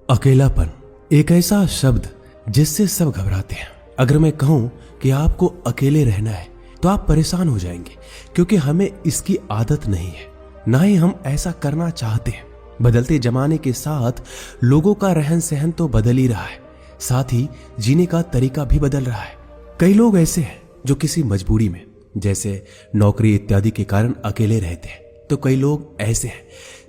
अकेलापन एक ऐसा शब्द जिससे सब घबराते हैं। अगर मैं कहूं कि आपको अकेले रहना है तो आप परेशान हो जाएंगे, क्योंकि हमें इसकी आदत नहीं है, ना ही हम ऐसा करना चाहते हैं। बदलते जमाने के साथ लोगों का रहन सहन तो बदल ही रहा है, साथ ही जीने का तरीका भी बदल रहा है। कई लोग ऐसे हैं जो किसी मजबूरी में, जैसे नौकरी इत्यादि के कारण अकेले रहते हैं, तो कई लोग ऐसे हैं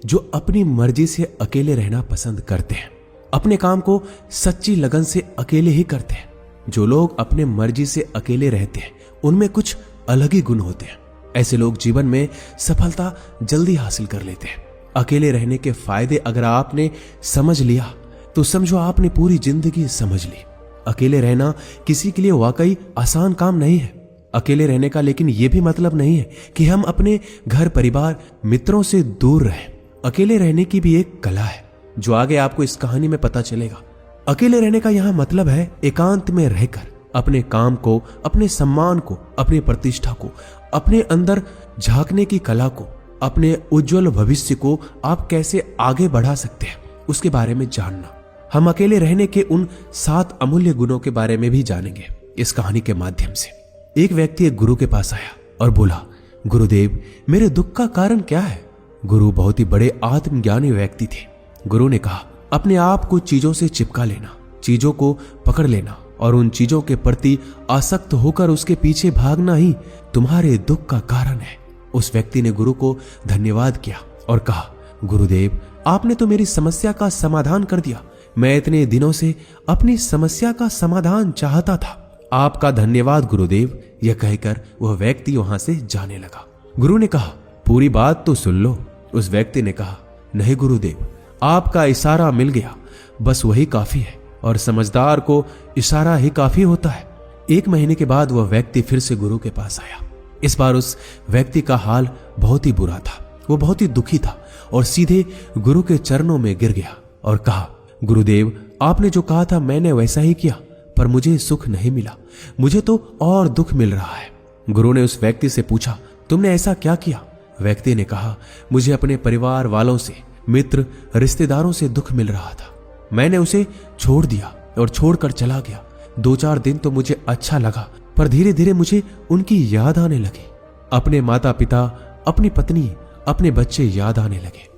जो अपनी मर्जी से अकेले रहना पसंद करते हैं, अपने काम को सच्ची लगन से अकेले ही करते हैं। जो लोग अपने मर्जी से अकेले रहते हैं उनमें कुछ अलग ही गुण होते हैं। ऐसे लोग जीवन में सफलता जल्दी हासिल कर लेते हैं। अकेले रहने के फायदे अगर आपने समझ लिया तो समझो आपने पूरी जिंदगी समझ ली। अकेले रहना किसी के लिए वाकई आसान काम नहीं है। अकेले रहने का लेकिन यह भी मतलब नहीं है कि हम अपने घर परिवार मित्रों से दूर रहें। अकेले रहने की भी एक कला है जो आगे आपको इस कहानी में पता चलेगा। अकेले रहने का यहां मतलब है एकांत में रहकर अपने काम को, अपने सम्मान को, अपनी प्रतिष्ठा को, अपने अंदर झांकने की कला को, अपने उज्जवल भविष्य को आप कैसे आगे बढ़ा सकते हैं उसके बारे में जानना। हम अकेले रहने के उन 7 अमूल्य गुणों के बारे में भी जानेंगे इस कहानी के माध्यम से। एक व्यक्ति एक गुरु के पास आया और बोला, गुरुदेव, मेरे दुख का कारण क्या है? गुरु बहुत ही बड़े आत्मज्ञानी व्यक्ति थे। गुरु ने कहा, अपने आप को चीजों से चिपका लेना, चीजों को पकड़ लेना और उन चीजों के प्रति आसक्त होकर उसके पीछे भागना ही तुम्हारे दुख का कारण है। उस व्यक्ति ने गुरु को धन्यवाद किया और कहा, गुरुदेव, आपने तो मेरी समस्या का समाधान कर दिया। मैं इतने दिनों से अपनी समस्या का समाधान चाहता था। आपका धन्यवाद गुरुदेव। यह कहकर वह व्यक्ति वहां से जाने लगा। गुरु ने कहा, पूरी बात तो सुन लो। उस व्यक्ति ने कहा, नहीं गुरुदेव, आपका इशारा मिल गया, बस वही काफी है, और समझदार को इशारा ही काफी होता है। 1 महीने के बाद वह व्यक्ति फिर से गुरु के पास आया। इस बार उस व्यक्ति का हाल बहुत ही बुरा था। वो बहुत ही दुखी था और सीधे गुरु के चरणों में गिर गया और कहा, गुरुदेव, आपने जो कहा था मैंने वैसा ही किया, पर मुझे सुख नहीं मिला, मुझे तो और दुख मिल रहा है। गुरु ने उस व्यक्ति से पूछा, तुमने ऐसा क्या किया? व्यक्ति ने कहा, मुझे अपने परिवार वालों से, मित्र, रिश्तेदारों से दुख मिल रहा था। मैंने उसे छोड़ दिया और छोड़कर चला गया। 2-4 दिन तो मुझे अच्छा लगा, पर धीरे धीरे मुझे उनकी याद आने लगी। अपने माता पिता, अपनी पत्नी, अपने बच्चे याद आने लगे।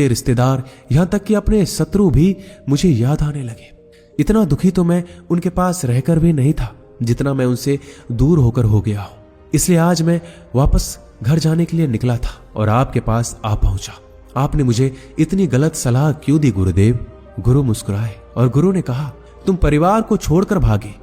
रिश्तेदार, यहां तक कि अपने शत्रु भी मुझे याद आने लगे। इतना दुखी तो मैं उनके पास रहकर भी नहीं था जितना मैं उनसे दूर होकर हो गया हूं। इसलिए आज मैं वापस घर जाने के लिए निकला था और आपके पास आ पहुंचा। आपने मुझे इतनी गलत सलाह क्यों दी गुरुदेव? गुरु मुस्कुराए और गुरु ने कहा, तुम परिवार को छोड़कर भागे,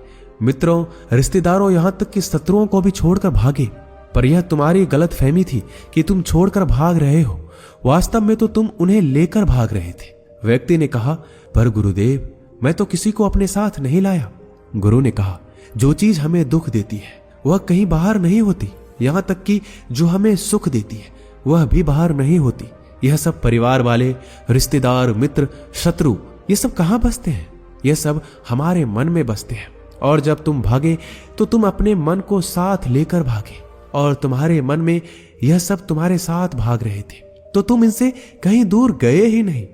मित्रों, रिश्तेदारों, यहां तक कि शत्रुओं को भी छोड़कर भागे, पर यह तुम्हारी गलतफहमी थी कि तुम छोड़कर भाग रहे हो। वास्तव में तो तुम उन्हें लेकर भाग रहे थे। व्यक्ति ने कहा, पर गुरुदेव, मैं तो किसी को अपने साथ नहीं लाया। गुरु ने कहा, जो चीज हमें दुख देती है वह कहीं बाहर नहीं होती, यहां तक कि जो हमें सुख देती है वह भी बाहर नहीं होती। यह सब परिवार वाले, रिश्तेदार, मित्र, शत्रु, ये सब कहां बसते हैं? यह सब हमारे मन में बसते हैं। और जब तुम भागे तो तुम अपने मन को साथ लेकर भागे, और तुम्हारे मन में यह सब तुम्हारे साथ भाग रहे थे, तो तुम इनसे कहीं दूर गए ही नहीं।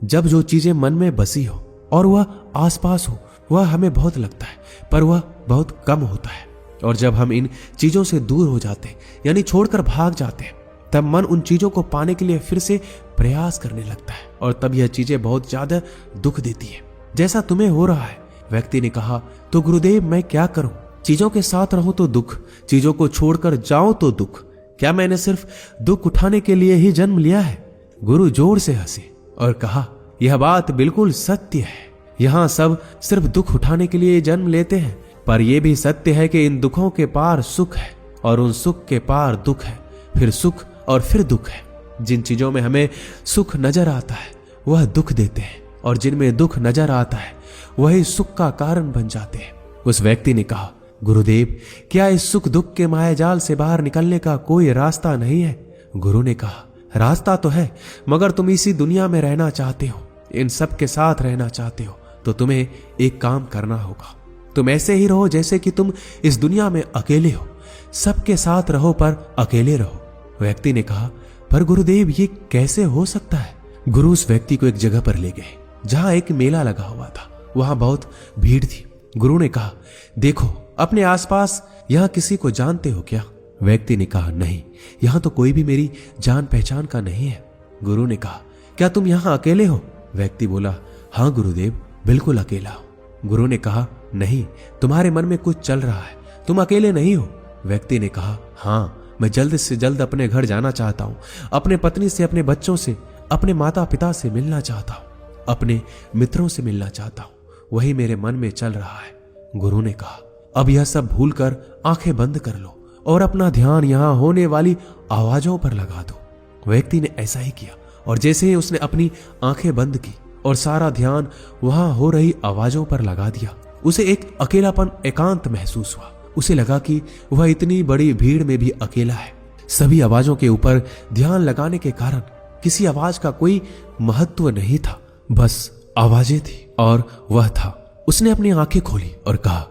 जब जो चीजें मन में बसी हो और वह आसपास हो, वह हमें बहुत लगता है, पर वह बहुत कम होता है। और जब हम इन चीजों से दूर हो जाते हैं, यानी छोड़कर भाग जाते हैं, तब मन उन चीजों को पाने के लिए फिर से प्रयास करने लगता है, और तब यह चीजें बहुत ज्यादा दुख देती है, जैसा तुम्हें हो रहा है। व्यक्ति ने कहा, तो गुरुदेव, मैं क्या करूं? चीजों के साथ रहूं तो दुख, चीजों को छोड़कर जाऊं तो दुख। क्या मैंने सिर्फ दुख उठाने के लिए ही जन्म लिया है? गुरु जोर से हंसे और कहा, यह बात बिल्कुल सत्य है। यहां सब सिर्फ दुख उठाने के लिए जन्म लेते हैं, पर यह भी सत्य है कि इन दुखों के पार सुख है, और उन सुख के पार दुख है, फिर सुख और फिर दुख है। जिन चीजों में हमें सुख नजर आता है वह दुख देते हैं, और जिनमें दुख नजर आता है वही सुख का कारण बन जाते हैं। उस व्यक्ति ने कहा, गुरुदेव, क्या इस सुख दुख के मायाजाल से बाहर निकलने का कोई रास्ता नहीं है? गुरु ने कहा, रास्ता तो है, मगर तुम इसी दुनिया में रहना चाहते हो, इन सब के साथ रहना चाहते हो, तो तुम्हें एक काम करना होगा। तुम ऐसे ही रहो जैसे कि तुम इस दुनिया में अकेले हो। सबके साथ रहो पर अकेले रहो। व्यक्ति ने कहा, पर गुरुदेव, ये कैसे हो सकता है? गुरु उस व्यक्ति को एक जगह पर ले गए जहां एक मेला लगा हुआ था। वहां बहुत भीड़ थी। गुरु ने कहा, देखो अपने आसपास यहां किसी को जानते हो क्या? व्यक्ति ने कहा, नहीं, यहां तो कोई भी मेरी जान पहचान का नहीं है। गुरु ने कहा, क्या तुम यहां अकेले हो? व्यक्ति बोला, हाँ गुरुदेव, बिल्कुल अकेला हूं। गुरु ने कहा, नहीं, तुम्हारे मन में कुछ चल रहा है, तुम अकेले नहीं हो। व्यक्ति ने कहा, हाँ, मैं जल्द से जल्द अपने घर जाना चाहता हूं, अपने पत्नी से, अपने बच्चों से, अपने माता पिता से मिलना चाहता हूं, अपने मित्रों से मिलना चाहता हूं, वही मेरे मन में चल रहा है। गुरु ने कहा, अब यह सब भूलकर आंखें बंद कर लो और अपना ध्यान यहां होने वाली आवाजों पर लगा दो। व्यक्ति ने ऐसा ही किया और जैसे ही उसने अपनी आंखें बंद की और सारा ध्यान वहां हो रही आवाजों पर लगा दिया, उसे एक अकेलापन, एकांत महसूस हुआ। उसे लगा कि वह इतनी बड़ी भीड़ में भी अकेला है। सभी आवाजों के ऊपर ध्यान लगाने के कारण किसी आवाज का कोई महत्व नहीं था, बस आवाजें थी और वह था। उसने अपनी आंखें खोली और कहा,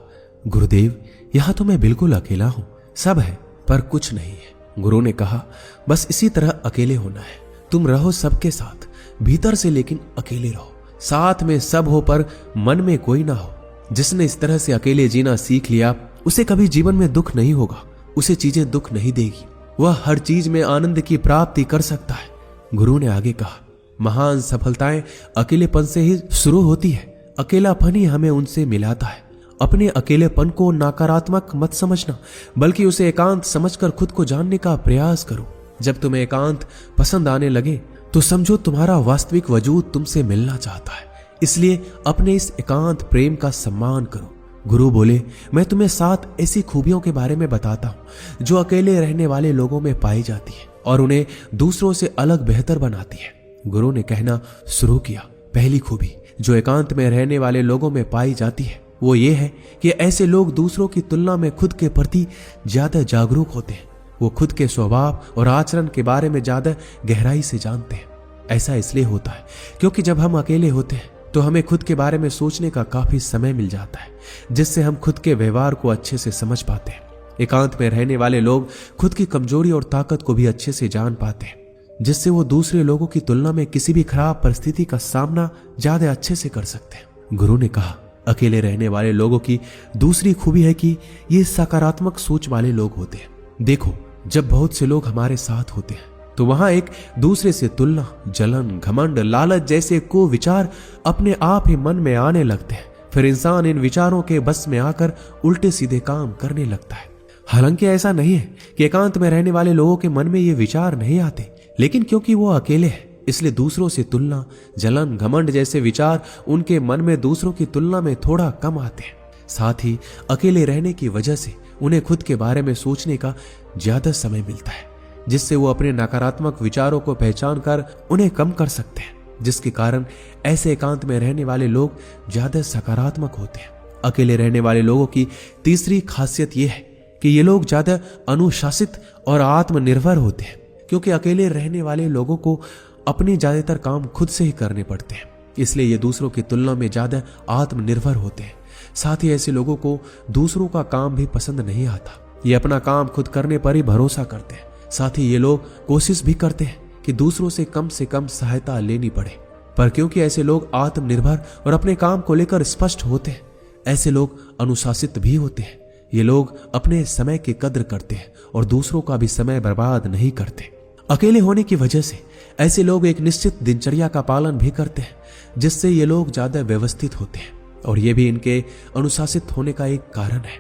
गुरुदेव, यहां तो मैं बिल्कुल अकेला हूं, सब है पर कुछ नहीं है। गुरु ने कहा, बस इसी तरह अकेले होना है। तुम रहो सबके साथ, भीतर से, लेकिन अकेले रहो। साथ में सब हो पर मन में कोई ना हो। जिसने इस तरह से अकेले जीना सीख लिया, उसे कभी जीवन में दुख नहीं होगा, उसे चीजें दुख नहीं देगी, वह हर चीज में आनंद की प्राप्ति कर सकता है। गुरु ने आगे कहा, महान सफलताएं अकेलेपन से ही शुरू होती है। अकेलापन ही हमें उनसे मिलाता है। अपने अकेलेपन को नकारात्मक मत समझना, बल्कि उसे एकांत समझकर खुद को जानने का प्रयास करो। जब तुम्हें एकांत पसंद आने लगे तो समझो तुम्हारा वास्तविक वजूद तुमसे मिलना चाहता है। इसलिए अपने इस एकांत प्रेम का सम्मान करो। गुरु बोले, मैं तुम्हें 7 ऐसी खूबियों के बारे में बताता हूं जो अकेले रहने वाले लोगों में पाई जाती है और उन्हें दूसरों से अलग बेहतर बनाती है। गुरु ने कहना शुरू किया, पहली खूबी जो एकांत में रहने वाले लोगों में पाई जाती है वो ये है कि ऐसे लोग दूसरों की तुलना में खुद के प्रति ज्यादा जागरूक होते हैं। वो खुद के स्वभाव और आचरण के बारे में ज्यादा गहराई से जानते हैं। ऐसा इसलिए होता है क्योंकि जब हम अकेले होते हैं तो हमें खुद के बारे में सोचने का काफी समय मिल जाता है, जिससे हम खुद के व्यवहार को अच्छे से समझ पाते हैं। एकांत में रहने वाले लोग खुद की कमजोरी और ताकत को भी अच्छे से जान पाते हैं, जिससे वो दूसरे लोगों की तुलना में किसी भी खराब परिस्थिति का सामना ज्यादा अच्छे से कर सकते हैं। गुरु ने कहा, अकेले रहने वाले लोगों की दूसरी खूबी है कि ये सकारात्मक सोच वाले लोग होते हैं। देखो, जब बहुत से लोग हमारे साथ होते हैं तो वहां एक दूसरे से तुलना, जलन, घमंड, लालच जैसे कुविचार अपने आप ही मन में आने लगते हैं। फिर इंसान इन विचारों के बस में आकर उल्टे सीधे काम करने लगता है। हालांकि ऐसा नहीं है कि एकांत में रहने वाले लोगों के मन में ये विचार नहीं आते, लेकिन क्योंकि वो अकेले हैं इसलिए दूसरों से तुलना, जलन, घमंड जैसे विचार उनके मन में दूसरों की तुलना में थोड़ा कम आते हैं। साथ ही अकेले रहने की वजह से उन्हें खुद के बारे में सोचने का ज्यादा समय मिलता है, जिससे वो अपने नकारात्मक विचारों को पहचान कर उन्हें कम कर सकते हैं, जिसके कारण ऐसे एकांत में रहने वाले लोग ज्यादा सकारात्मक होते हैं। अकेले रहने वाले लोगों की तीसरी खासियत यह है कि ये लोग ज्यादा अनुशासित और आत्मनिर्भर होते हैं, क्योंकि अकेले रहने वाले लोगों को अपने ज्यादातर काम खुद से ही करने पड़ते हैं, इसलिए ये दूसरों की तुलना में ज्यादा आत्मनिर्भर होते हैं। साथ ही ऐसे लोगों को दूसरों का काम भी पसंद नहीं आता। ये अपना काम खुद करने पर ही भरोसा करते हैं। साथ ही ये लोग कोशिश भी करते हैं कि दूसरों से कम सहायता लेनी पड़े, पर क्योंकि ऐसे लोग आत्मनिर्भर और अपने काम को लेकर स्पष्ट होते हैं, ऐसे लोग अनुशासित भी होते हैं। ये लोग अपने समय की कद्र करते हैं और दूसरों का भी समय बर्बाद नहीं करते। अकेले होने की वजह से ऐसे लोग एक निश्चित दिनचर्या का पालन भी करते हैं, जिससे ये लोग ज्यादा व्यवस्थित होते हैं और ये भी इनके अनुशासित होने का एक कारण है।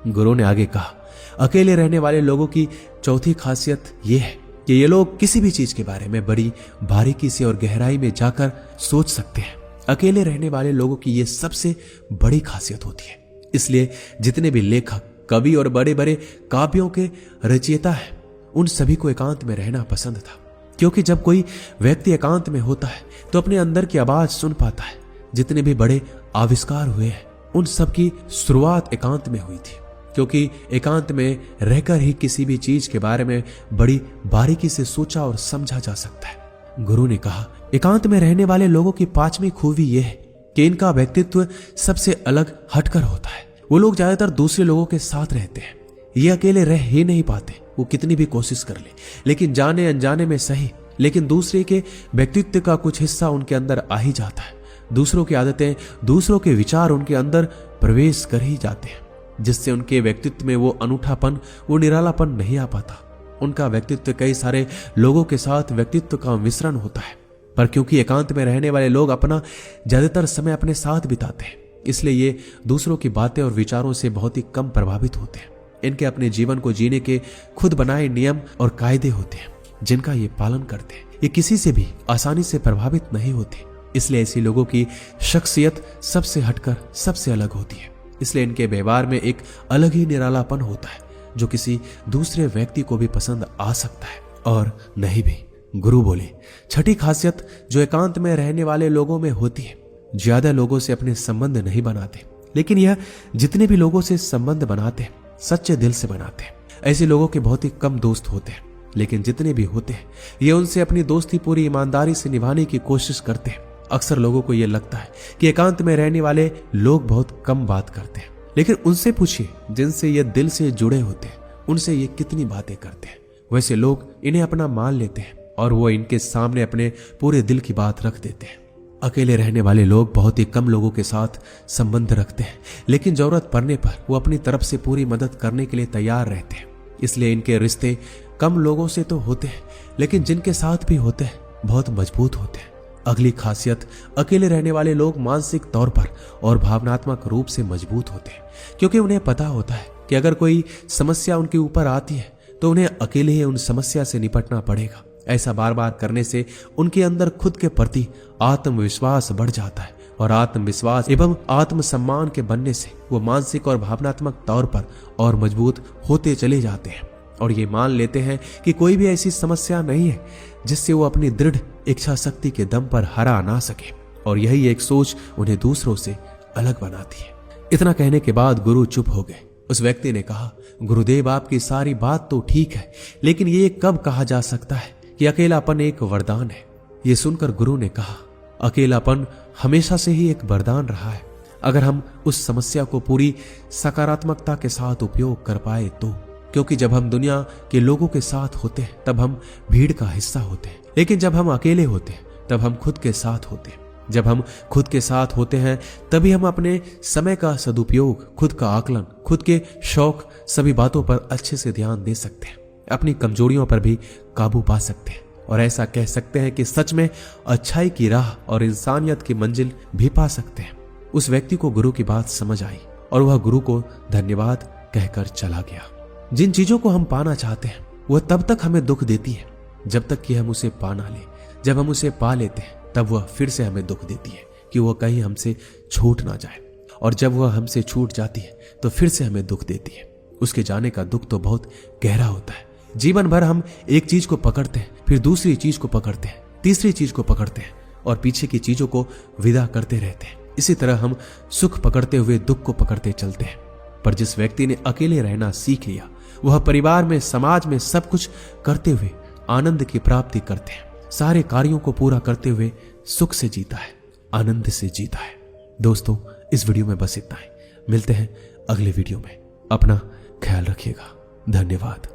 गुरु ने आगे कहा, अकेले रहने वाले लोगों की चौथी खासियत यह है कि ये लोग किसी भी चीज के बारे में बड़ी बारीकी से और गहराई में जाकर सोच सकते हैं। अकेले रहने वाले लोगों की ये सबसे बड़ी खासियत होती है। इसलिए जितने भी लेखक, कवि और बड़े बड़े काव्यों के रचयिता हैं, उन सभी को एकांत में रहना पसंद था, क्योंकि जब कोई व्यक्ति एकांत में होता है तो अपने अंदर की आवाज सुन पाता है। जितने भी बड़े आविष्कार हुए हैं उन सब की शुरुआत एकांत में हुई थी, क्योंकि एकांत में रहकर ही किसी भी चीज के बारे में बड़ी बारीकी से सोचा और समझा जा सकता है। गुरु ने कहा, एकांत में रहने वाले लोगों की 5वीं खूबी यह है कि इनका व्यक्तित्व सबसे अलग हटकर होता है। वो लोग ज्यादातर दूसरे लोगों के साथ रहते हैं। ये अकेले रह ही नहीं पाते, वो कितनी भी कोशिश कर ले, लेकिन जाने अनजाने में सही, लेकिन दूसरे के व्यक्तित्व का कुछ हिस्सा उनके अंदर आ ही जाता है। दूसरों की आदतें, दूसरों के विचार उनके अंदर प्रवेश कर ही जाते हैं, जिससे उनके व्यक्तित्व में वो अनूठापन, वो निरालापन नहीं आ पाता। उनका व्यक्तित्व कई सारे लोगों के साथ व्यक्तित्व का मिश्रण होता है, पर क्योंकि एकांत में रहने वाले लोग अपना ज्यादातर समय अपने साथ बिताते हैं, इसलिए ये दूसरों की बातें और विचारों से बहुत ही कम प्रभावित होते हैं। इनके अपने जीवन को जीने के खुद बनाए नियम और कायदे होते हैं, जिनका ये पालन करते हैं। ये किसी से भी आसानी से प्रभावित नहीं होते, इसलिए ऐसे लोगों की शख्सियत सबसे हटकर सबसे अलग होती है। इसलिए इनके व्यवहार में एक अलग ही निरालापन होता है, जो किसी दूसरे व्यक्ति को भी पसंद आ सकता है और नहीं भी। गुरु बोले, छठी खासियत जो एकांत में रहने वाले लोगों में होती है, ज्यादा लोगों से अपने संबंध नहीं बनाते, लेकिन यह जितने भी लोगों से संबंध बनाते हैं सच्चे दिल से बनाते हैं। ऐसे लोगों के बहुत ही कम दोस्त होते हैं, लेकिन जितने भी होते हैं ये उनसे अपनी दोस्ती पूरी ईमानदारी से निभाने की कोशिश करते हैं। अक्सर लोगों को यह लगता है कि एकांत में रहने वाले लोग बहुत कम बात करते हैं, लेकिन उनसे पूछिए जिनसे ये दिल से जुड़े होते हैं, उनसे ये कितनी बातें करते हैं। वैसे लोग इन्हें अपना मान लेते हैं और वो इनके सामने अपने पूरे दिल की बात रख देते हैं। अकेले रहने वाले लोग बहुत ही कम लोगों के साथ संबंध रखते हैं, लेकिन जरूरत पड़ने पर वो अपनी तरफ से पूरी मदद करने के लिए तैयार रहते हैं। इसलिए इनके रिश्ते कम लोगों से तो होते हैं, लेकिन जिनके साथ भी होते हैं बहुत मजबूत होते हैं। अगली खासियत, अकेले रहने वाले लोग मानसिक तौर पर और भावनात्मक रूप से मजबूत होते हैं, क्योंकि उन्हें पता होता है कि अगर कोई समस्या उनके ऊपर आती है तो उन्हें अकेले ही उन समस्या से निपटना पड़ेगा। ऐसा बार बार करने से उनके अंदर खुद के प्रति आत्मविश्वास बढ़ जाता है, और आत्मविश्वास एवं आत्मसम्मान के बनने से वो मानसिक और भावनात्मक तौर पर और मजबूत होते चले जाते हैं, और ये मान लेते हैं कि कोई भी ऐसी समस्या नहीं है जिससे वो अपनी दृढ़ इच्छा शक्ति के दम पर हरा ना सके, और यही एक सोच उन्हें दूसरों से अलग बनाती है। इतना कहने के बाद गुरु चुप हो गए। उस व्यक्ति ने कहा, गुरुदेव आपकी सारी बात तो ठीक है, लेकिन ये कब कहा जा सकता है कि अकेलापन एक वरदान है? ये सुनकर गुरु ने कहा, अकेलापन हमेशा से ही एक वरदान रहा है, अगर हम उस समस्या को पूरी सकारात्मकता के साथ उपयोग कर पाए तो। क्योंकि जब हम दुनिया के लोगों के साथ होते हैं तब हम भीड़ का हिस्सा होते हैं, लेकिन जब हम अकेले होते हैं तब हम खुद के साथ होते हैं। जब हम खुद के साथ होते हैं तभी हम अपने समय का सदुपयोग, खुद का आकलन, खुद के शौक, सभी बातों पर अच्छे से ध्यान दे सकते हैं, अपनी कमजोरियों पर भी काबू पा सकते हैं, और ऐसा कह सकते हैं कि सच में अच्छाई की राह और इंसानियत की मंजिल भी पा सकते हैं। उस व्यक्ति को गुरु की बात समझ आई और वह गुरु को धन्यवाद कहकर चला गया। जिन चीजों को हम पाना चाहते हैं वह तब तक हमें दुख देती है जब तक कि हम उसे पा ना ले। जब हम उसे पा लेते हैं तब वह फिर से हमें दुख देती है कि वह कहीं हमसे छूट ना जाए, और जब वह हमसे छूट जाती है तो फिर से हमें दुख देती है। उसके जाने का दुख तो बहुत गहरा होता है। जीवन भर हम एक चीज को पकड़ते हैं, फिर दूसरी चीज को पकड़ते हैं, तीसरी चीज को पकड़ते हैं, और पीछे की चीजों को विदा करते रहते हैं। इसी तरह हम सुख पकड़ते हुए दुख को पकड़ते चलते हैं। पर जिस व्यक्ति ने अकेले रहना सीख लिया, वह परिवार में, समाज में सब कुछ करते हुए आनंद की प्राप्ति करते हैं। सारे कार्यों को पूरा करते हुए सुख से जीता है, आनंद से जीता है। दोस्तों, इस वीडियो में बस इतना ही। मिलते हैं अगले वीडियो में। अपना ख्याल रखिएगा। धन्यवाद।